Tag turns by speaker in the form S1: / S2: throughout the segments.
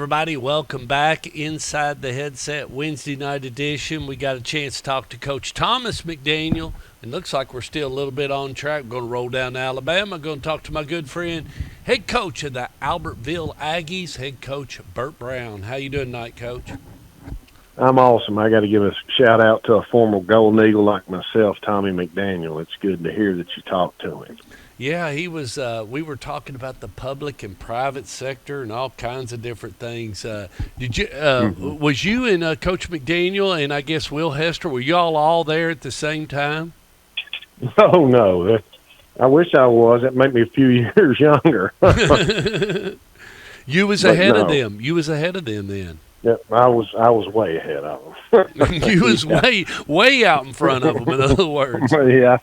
S1: everybody. Welcome back inside the headset Wednesday night edition. We got a chance to talk to Coach Thomas McDaniel. It looks like we're still a little bit on track. We're going to roll down to Alabama. Going to talk to my good friend, head coach of the Albertville Aggies, head coach Bert Browne. How you doing tonight, Coach?
S2: I'm awesome. I got to give a shout out to a former Golden Eagle like myself, Tommy McDaniel. It's good to hear that you talked to him.
S1: Yeah, he was. We were talking about the public and private sector and all kinds of different things. Did you? Was you and Coach McDaniel and I guess Will Hester? Were y'all all there at the same time?
S2: Oh no, I wish I was. That made me a few years younger.
S1: You was ahead of them. You was ahead of them then.
S2: Yeah, I was way ahead of them.
S1: You was way out in front of them. In other words.
S2: Yeah,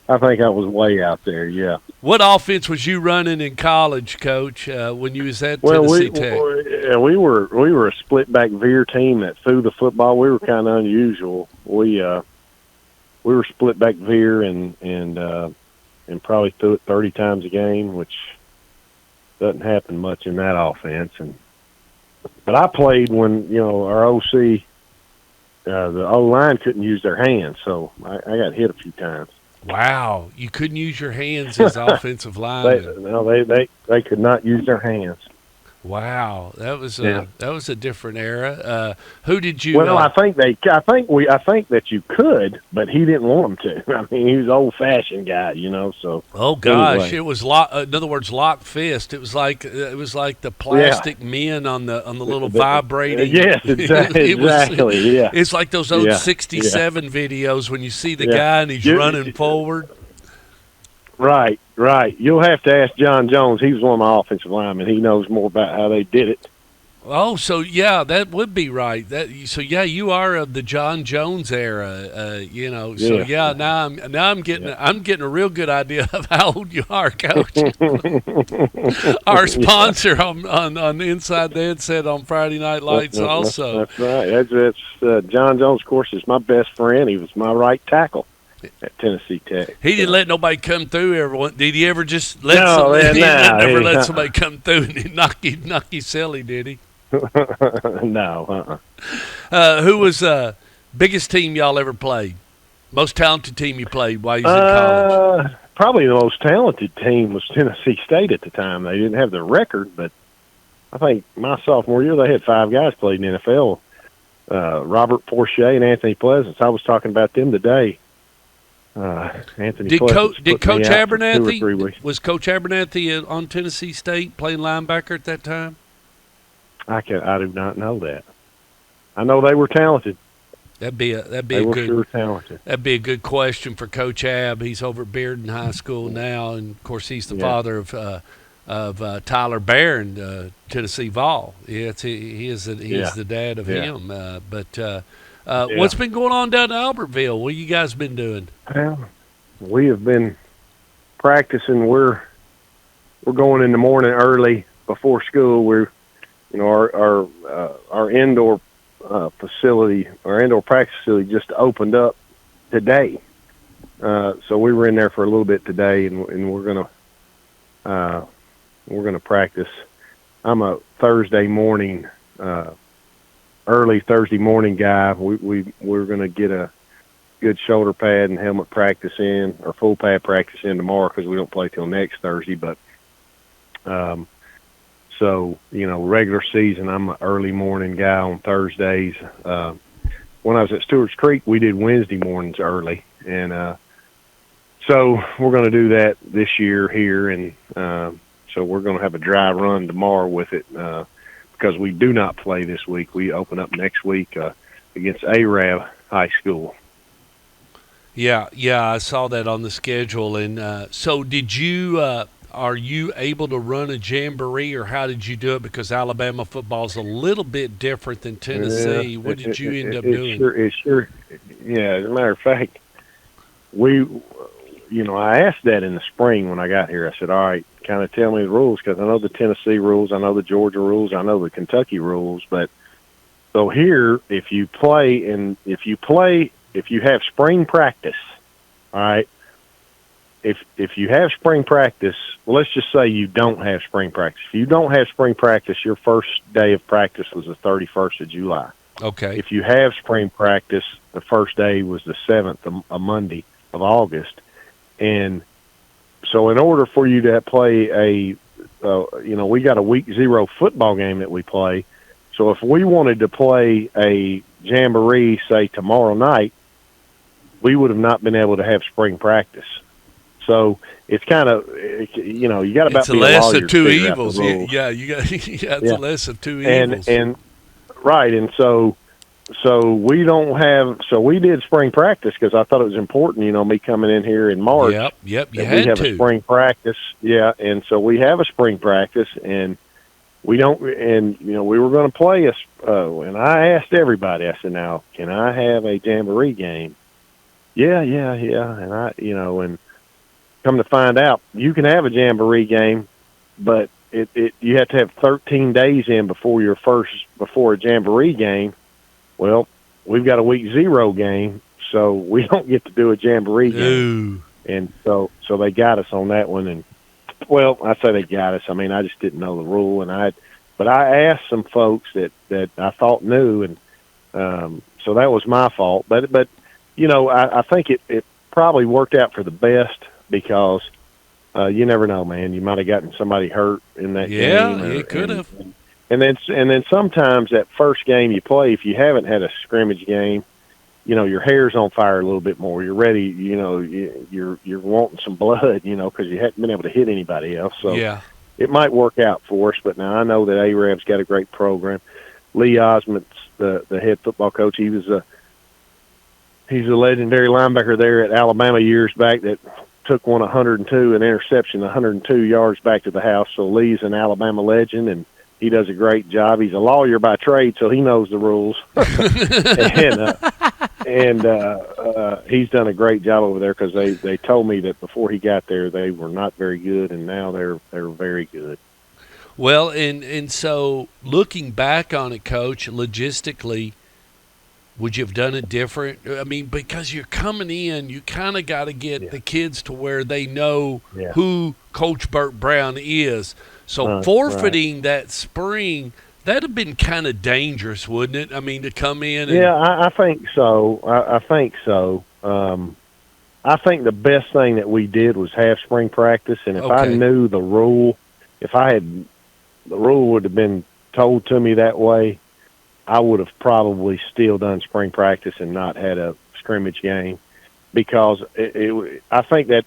S2: I think I was way out there. Yeah.
S1: What offense was you running in college, Coach? When you was at Tennessee Tech?
S2: We were a split back veer team that threw the football. We were kind of unusual. We were split back veer and probably threw it 30 times a game, which doesn't happen much in that offense. But I played when our OC, the O-line couldn't use their hands, so I got hit a few times.
S1: Wow, you couldn't use your hands as offensive linemen.
S2: They could not use their hands.
S1: Wow, that was a different era. Who did you?
S2: Well, I think that you could, but he didn't want them to. I mean, he was an old-fashioned guy, So.
S1: Oh gosh,
S2: anyway.
S1: It was in other words, lock fist. It was like the plastic men on the little vibrating.
S2: Yes, exactly. Yeah.
S1: It's like those old '67 videos when you see the guy and he's running forward.
S2: Right. You'll have to ask John Jones. He was one of my offensive linemen. He knows more about how they did it.
S1: Oh, so yeah, that would be right. You are of the John Jones era, So yeah, now I'm getting a real good idea of how old you are, Coach. Our sponsor on Inside the Headset on Friday Night Lights also.
S2: That's right. That's John Jones. Of course, is my best friend. He was my right tackle at Tennessee Tech.
S1: He didn't let nobody come through. Did he ever just
S2: let
S1: let somebody come through and knock you silly? Did he?
S2: No.
S1: Who was biggest team y'all ever played? Most talented team you played while you was in college?
S2: Probably the most talented team was Tennessee State at the time. They didn't have the record, but I think my sophomore year they had 5 guys played in the NFL. Robert Porcher and Anthony Pleasance. I was talking about them today. Anthony
S1: did Coach
S2: Abernathy
S1: was Coach Abernathy on Tennessee State playing linebacker at that time?
S2: I do not know that. I know they were talented.
S1: That'd be a good question for Coach Ab. He's over at Bearden High School now, and of course he's the father of Tyler Barron, Tennessee Vol. Yeah, he is the dad of him. What's been going on down in Albertville? What you guys been doing?
S2: Well, we have been practicing. We're going in the morning early before school. We're our indoor facility, our indoor practice facility, just opened up today. So we were in there for a little bit today, and we're gonna practice. I'm a Thursday morning. Early Thursday morning guy. We're going to get a good shoulder pad and helmet practice in, or full pad practice in tomorrow because we don't play till next Thursday. But regular season, I'm an early morning guy on Thursdays. When I was at Stewart's Creek, we did Wednesday mornings early, and so we're going to do that this year here, and so we're going to have a dry run tomorrow with it. Because we do not play this week. We open up next week against Arab High School.
S1: Yeah, I saw that on the schedule. And so did you are you able to run a jamboree, or how did you do it? Because Alabama football is a little bit different than Tennessee. What did you end up doing?
S2: Yeah, as a matter of fact, I asked that in the spring when I got here. I said, all right, kind of tell me the rules, because I know the Tennessee rules, I know the Georgia rules, I know the Kentucky rules. But so here, if you have spring practice, all right, if you have spring practice, well, let's just say you don't have spring practice. If you don't have spring practice, your first day of practice was the 31st of July.
S1: Okay.
S2: If you have spring practice, the first day was the 7th, a Monday of August. And so in order for you to play we got a week 0 football game that we play. So if we wanted to play a jamboree, say, tomorrow night, we would have not been able to have spring practice. So it's kind of, you got about to be a lawyer. It's a lesser
S1: of two evils. Yeah, it's a lesser of two evils.
S2: And right, and so we don't have. So we did spring practice because I thought it was important. Me coming in here in March.
S1: Yep. You
S2: had we have
S1: to.
S2: A spring practice. Yeah, and so we have a spring practice, and we don't. And we were going to play us. And I asked everybody. I said, "Now, can I have a jamboree game?" Yeah. And and come to find out, you can have a jamboree game, but you have to have 13 days in before a jamboree game. Well, we've got a week 0 game, so we don't get to do a jamboree game.
S1: Ooh.
S2: And so they got us on that one. And well, I say they got us. I mean, I just didn't know the rule, but I asked some folks that I thought knew, and so that was my fault. But I think it probably worked out for the best because you never know, man. You might have gotten somebody hurt in that game.
S1: Yeah, it could have.
S2: And then sometimes that first game you play, if you haven't had a scrimmage game, your hair's on fire a little bit more. You're ready, you're wanting some blood, because you hadn't been able to hit anybody else. So
S1: yeah,
S2: it might work out for us. But now I know that Arab's got a great program. Lee Osmond's the head football coach. He's a legendary linebacker there at Alabama years back that took an interception, 102 yards back to the house. So Lee's an Alabama legend, and he does a great job. He's a lawyer by trade, so he knows the rules. and he's done a great job over there because they told me that before he got there they were not very good, and now they're very good.
S1: Well, and so looking back on it, Coach, logistically, would you have done it different? I mean, because you're coming in, you kind of got to get the kids to where they know who Coach Bert Browne is. So forfeiting that spring, that'd have been kind of dangerous, wouldn't it? I mean, to come in.
S2: I think so. I think so. I think the best thing that we did was have spring practice, and if I knew the rule, the rule would have been told to me that way, I would have probably still done spring practice and not had a scrimmage game, because I think that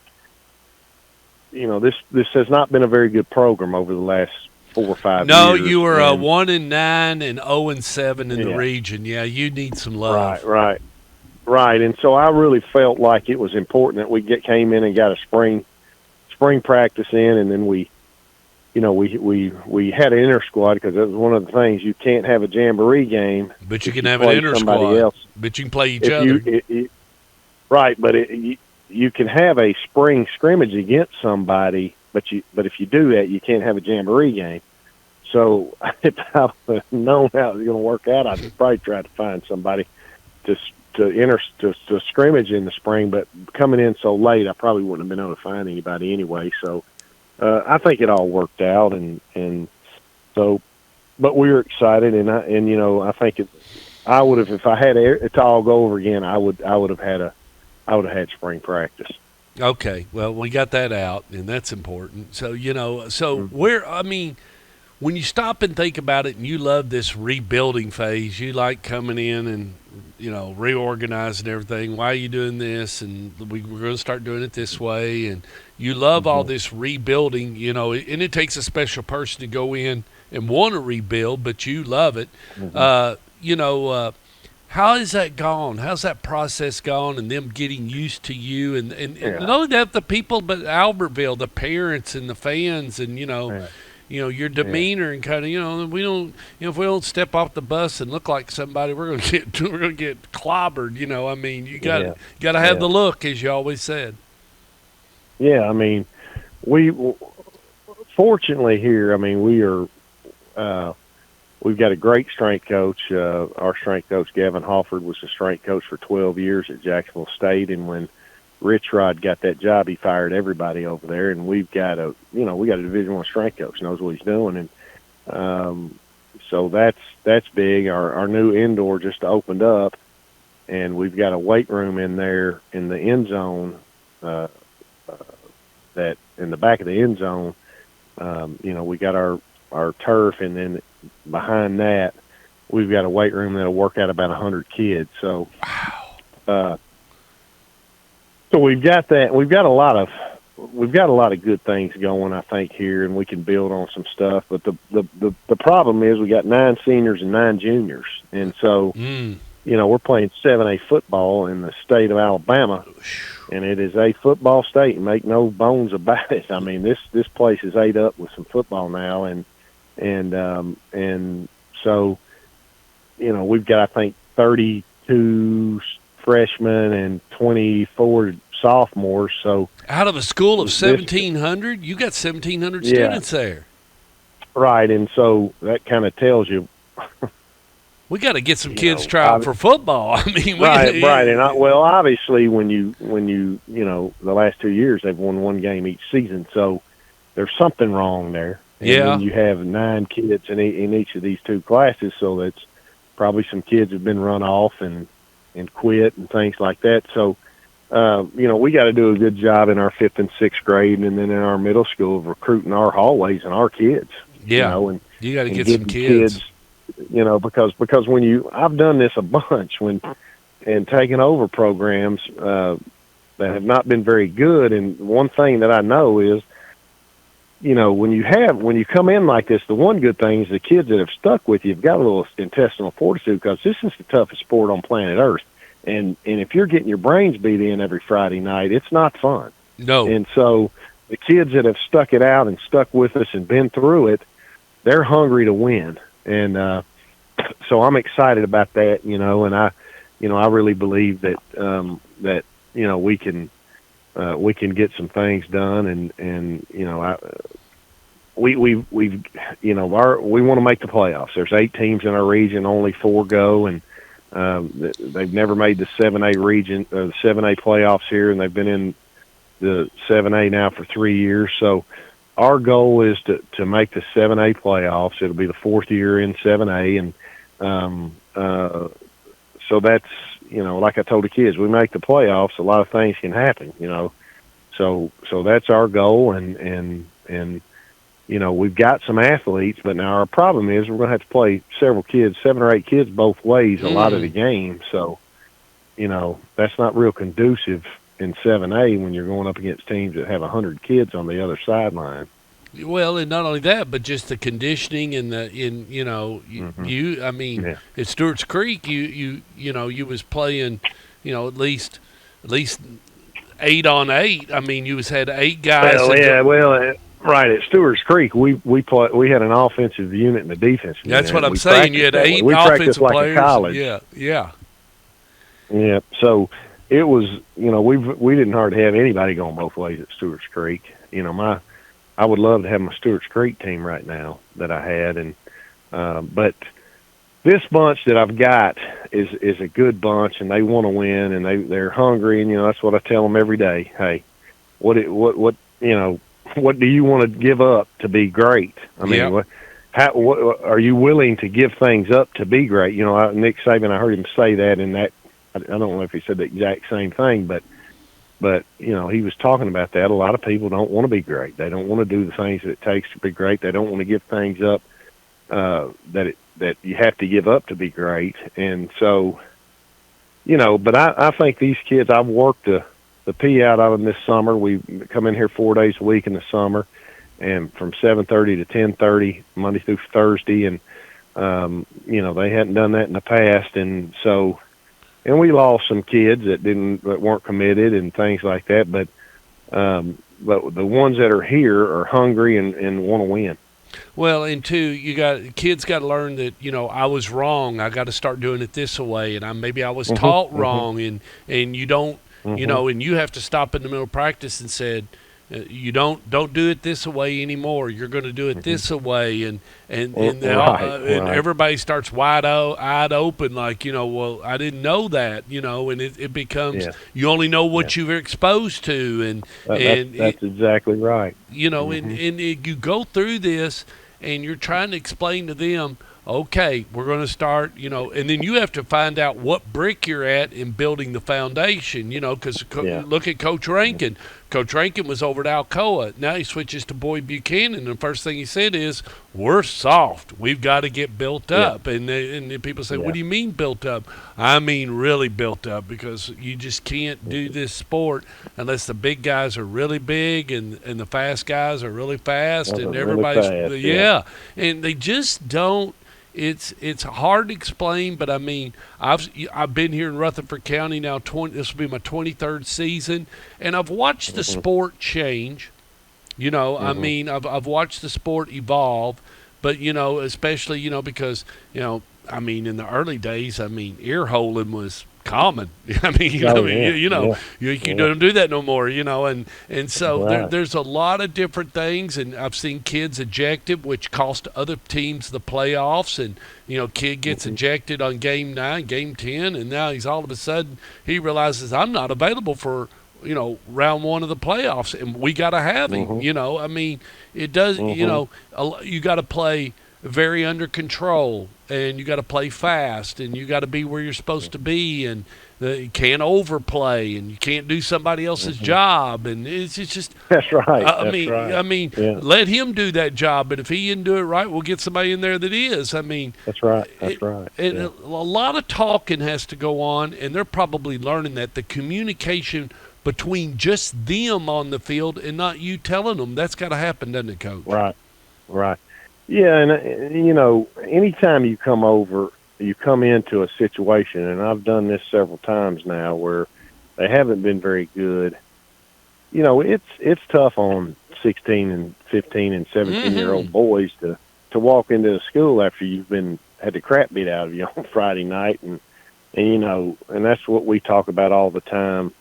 S2: this has not been a very good program over the last 4 or 5 years.
S1: No, you were 1-9 and 0-7 in the region. Yeah, you need some love.
S2: Right. And so I really felt like it was important that we came in and got a spring practice in, and then we had an inter squad, because that was one of the things. You can't have a jamboree game,
S1: but you can have an inter squad.
S2: Else.
S1: But you can play each other.
S2: Right, but you can have a spring scrimmage against somebody, but if you do that, you can't have a jamboree game. So if I would have known how it was going to work out, I'd probably try to find somebody to scrimmage in the spring. But coming in so late, I probably wouldn't have been able to find anybody anyway. So I think it all worked out, and so, but we were excited, and I think I would have, if I had it to all go over again, I would have had spring practice.
S1: Okay, well, we got that out, and that's important. So when you stop and think about it, and you love this rebuilding phase, you like coming in and reorganizing everything. Why are you doing this? And we're going to start doing it this way. And you love all this rebuilding, and it takes a special person to go in and want to rebuild, but you love it. How has that gone? How's that process gone, and them getting used to you? And not only that, the people, but Albertville, the parents and the fans, and, your demeanor, and kind of, we don't, if we don't step off the bus and look like somebody, we're gonna get clobbered. I mean, you got to have the look, as you always said.
S2: Yeah, I mean, we fortunately here. I mean, we've got a great strength coach. Our strength coach, Gavin Hofford, was a strength coach for 12 years at Jacksonville State, and when Rich Rod got that job, he fired everybody over there, and we got a Division I strength coach, knows what he's doing, and so that's big. Our new indoor just opened up, and we've got a weight room in there in the end zone. That in the back of the end zone, we got our turf, and then behind that, we've got a weight room that'll work out about 100 kids. So, so we've got that. We've got a lot of good things going, I think, here, and we can build on some stuff. But the problem is we got 9 seniors and 9 juniors, and so we're playing 7A football in the state of Alabama, and it is a football state. Make no bones about it. I mean, this place is ate up with some football now, and so we've got, I think, 32 freshmen and 24 sophomores. So
S1: out of a school of 1,700, you got 1,700 students there,
S2: right? And so that kind of tells you.
S1: We got to get some kids trying for football. I mean,
S2: right. And obviously, when you the last 2 years they've won 1 game each season, so there's something wrong there. And when you have 9 kids in each of these 2 classes, so that's probably some kids have been run off and quit and things like that. So, we got to do a good job in our 5th and 6th grade, and then in our middle school of recruiting our hallways and our kids.
S1: Yeah, and you got to get some kids.
S2: Because when I've done this a bunch and taken over programs that have not been very good. And one thing that I know is, when you come in like this, the one good thing is the kids that have stuck with you have got a little intestinal fortitude, because this is the toughest sport on planet Earth. And if you're getting your brains beat in every Friday night, it's not fun.
S1: No.
S2: And so the kids that have stuck it out and stuck with us and been through it, they're hungry to win. And so I'm excited about that, and I really believe that we can get some things done, and we want to make the playoffs. There's 8 teams in our region, only 4 go, and they've never made the 7A region, the 7A playoffs here, and they've been in the 7A now for 3 years. So our goal is to make the 7A playoffs. It'll be the 4th year in 7A, and so that's, like I told the kids, we make the playoffs, a lot of things can happen, so that's our goal, and we've got some athletes, but now our problem is we're going to have to play several kids, 7 or 8 kids both ways a lot of the game. So, that's not real conducive in 7A when you're going up against teams that have 100 kids on the other sideline.
S1: Well, and not only that, but just the conditioning and at Stewart's Creek, you was playing, at least 8 on 8. I mean, you had 8 guys.
S2: Right at Stewart's Creek, we had an offensive unit and a defensive unit.
S1: That's what I'm saying. You had 8 offensive players. Like college. Yeah.
S2: So it was, we didn't hardly have anybody going both ways at Stewart's Creek. I would love to have my Stewart's Creek team right now that I had, and but this bunch that I've got is a good bunch, and they want to win, and they're hungry, and that's what I tell them every day. Hey, what do you want to give up to be great? I mean, what are you willing to give things up to be great? Nick Saban, I heard him say that, and that I don't know if he said the exact same thing, but he was talking about that. A lot of people don't want to be great. They don't want to do the things that it takes to be great. They don't want to give things up that you have to give up to be great. And so, but I think these kids, I've worked the pee out of them this summer. We come in here 4 days a week in the summer, and from 7:30 to 10:30 Monday through Thursday, and they hadn't done that in the past, and so. And we lost some kids that weren't committed and things like that. But the ones that are here are hungry and want to win.
S1: Well, and two, kids got to learn that I was wrong. I got to start doing it this way, and maybe I was taught wrong, and you don't, and you have to stop in the middle of practice and said, you don't do it this way anymore. You're going to do it this way, and
S2: Right.
S1: everybody starts eyed open, like, well, I didn't know that, and it becomes, you only know what you're exposed to, and
S2: That's exactly right.
S1: and you go through this, and you're trying to explain to them, okay, we're going to start, and then you have to find out what brick you're at in building the foundation, because look at Coach Rankin. Coach Rankin was over at Alcoa. Now he switches to Boyd Buchanan, and the first thing he said is, we're soft. We've got to get built up. And people say, what do you mean built up? I mean really built up, because you just can't do this sport unless the big guys are really big and the fast guys are really fast, and everybody's
S2: really fast,
S1: and they just don't. It's hard to explain, but I mean, I've been here in Rutherford County now. This will be my 23rd season, and I've watched the sport change. I mean, I've watched the sport evolve, but especially because I mean, in the early days, I mean, ear holing was common. I mean, you don't do that no more. And so there's a lot of different things, and I've seen kids ejected, which cost other teams the playoffs. And kid gets ejected on game 9, game 10, and now he's all of a sudden he realizes, I'm not available for round 1 of the playoffs, and we got to have him. I mean, it does. You got to play very under control, and you got to play fast, and you got to be where you're supposed to be, and you can't overplay, and you can't do somebody else's job, and it's just
S2: that's right.
S1: I mean, let him do that job, but if he didn't do it right, we'll get somebody in there that is. I mean,
S2: that's right.
S1: And a lot of talking has to go on, and they're probably learning that the communication between just them on the field and not you telling them, that's got to happen, doesn't it, Coach?
S2: Right. Yeah, and anytime you come into a situation, and I've done this several times now, where they haven't been very good. It's tough on 16 and 15 and 17-year-old boys to walk into the school after you've had the crap beat out of you on Friday night, and that's what we talk about all the time.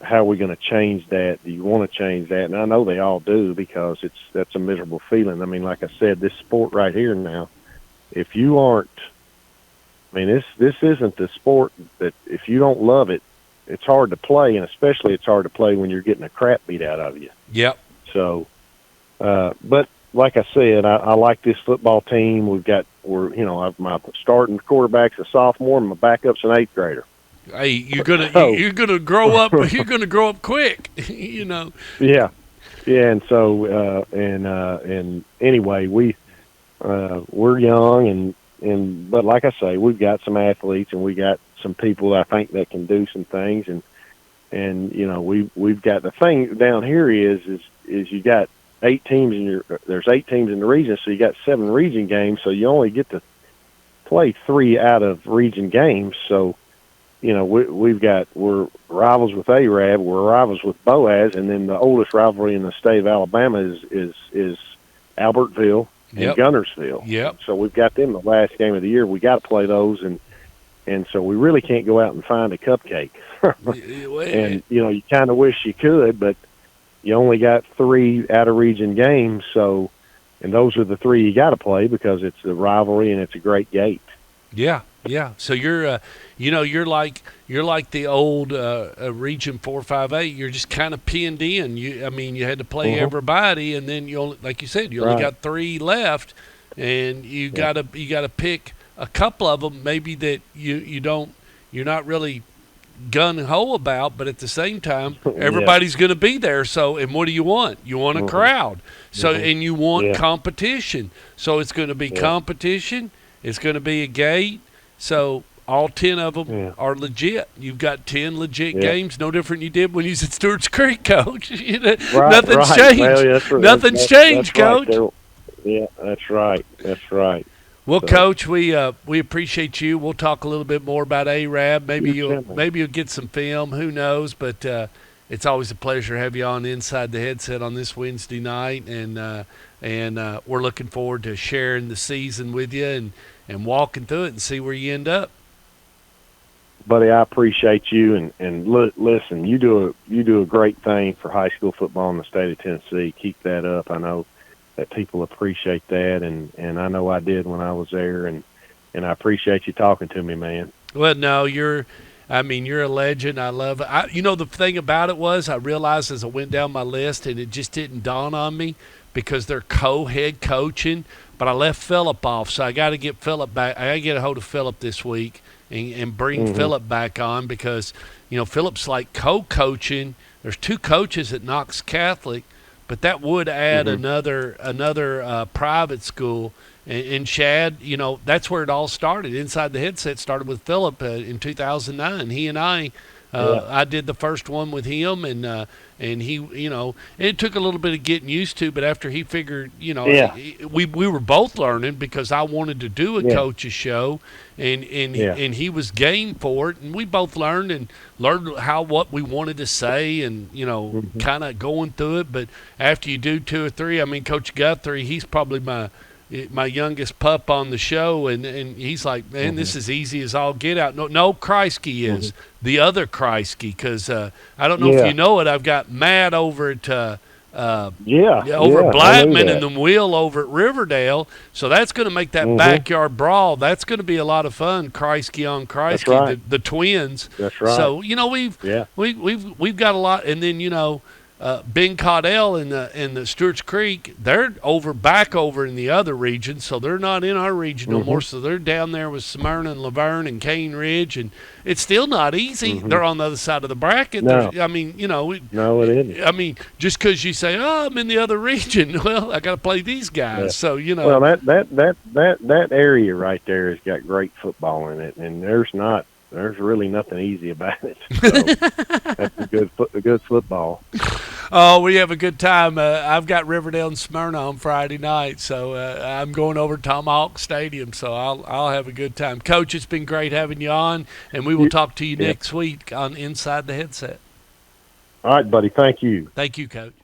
S2: How are we going to change that? Do you want to change that? And I know they all do, because that's a miserable feeling. I mean, like I said, this sport right here now, if you aren't, I mean, this isn't the sport that if you don't love it, it's hard to play, and especially it's hard to play when you're getting the crap beat out of you.
S1: Yep.
S2: So, but like I said, I like this football team. My starting quarterback's a sophomore, and my backup's an 8th grader.
S1: Hey, you're gonna grow up. You're gonna grow up quick.
S2: Yeah, and so and anyway, we're young, but like I say, we've got some athletes, and we got some people I think that can do some things, and we've got the thing down here is you got 8 teams there's 8 teams in the region, so you got 7 region games, so you only get to play 3 out of region games, so. We're rivals with Arab, we're rivals with Boaz, and then the oldest rivalry in the state of Alabama is Albertville and Gunnersville.
S1: Yep.
S2: So we've got them the last game of the year. We got to play those, and so we really can't go out and find a cupcake. And you kind of wish you could, but you only got 3 out of region games. So, and those are the 3 you got to play, because it's a rivalry and it's a great gate.
S1: Yeah. So you're, you're like the old Region 4-5-8. You're just kind of pinned in. You had to play everybody, and then like you said, you only got 3 left, and you gotta pick a couple of them maybe that you're not really gung ho about, but at the same time, everybody's going to be there. So, and what do you want? You want a crowd. So, and you want competition. So it's going to be competition. It's going to be a gate. So all 10 of them are legit. You've got 10 legit games, no different than you did when you was at Stewart's Creek, Coach. Nothing's changed. Well, Nothing's changed, Coach.
S2: Yeah, that's right.
S1: Well, so, Coach, we appreciate you. We'll talk a little bit more about Arab. Maybe you'll get some film. Who knows? But it's always a pleasure to have you on Inside the Headset on this Wednesday night, and we're looking forward to sharing the season with you and walking through it and see where you end up.
S2: buddy, I appreciate you, and listen, you do a great thing for high school football in the state of Tennessee. Keep that up. I know that people appreciate that, and I know I did when I was there, and I appreciate you talking to me, man.
S1: Well, no, you're a legend. I love it. The thing about it was I realized as I went down my list, and it just didn't dawn on me because they're co-head coaching. But I left Phillip off, so I got to get Phillip back. I got to get a hold of Phillip this week and bring Phillip back on because Phillip's like co-coaching. There's 2 coaches at Knox Catholic, but that would add another private school. And Shad, that's where it all started. Inside the Headset started with Phillip in 2009. He and I did the first one with him, and he, it took a little bit of getting used to, but after he figured, we were both learning because I wanted to do a coach's show, and he was game for it, and we both learned what we wanted to say, and kind of going through it. But after you do 2 or 3, Coach Guthrie, he's probably my youngest pup on the show, and he's like, man, this is easy as all get out. No, Kreisky is the other Kreisky, because I don't know if you know it. I've got Matt over at Blackman, and then Will over at Riverdale. So that's going to make that backyard brawl. That's going to be a lot of fun. Kreisky on Kreisky, right. the twins.
S2: That's right.
S1: So we've got a lot, and then Ben Caudell in the Stewart's Creek, they're back over in the other region, so they're not in our region no more. So they're down there with Smyrna and Laverne and Cane Ridge, and it's still not easy. They're on the other side of the bracket.
S2: No.
S1: No, it isn't. Just because you say, "Oh, I'm in the other region," well, I got to play these guys. Yeah. So
S2: Well, that area right there has got great football in it, and there's really nothing easy about it. So that's a good football.
S1: Oh, we have a good time. I've got Riverdale and Smyrna on Friday night, so I'm going over to Tomahawk Stadium, so I'll have a good time. Coach, it's been great having you on, and we will talk to you next week on Inside the Headset.
S2: All right, buddy. Thank you.
S1: Thank you, Coach.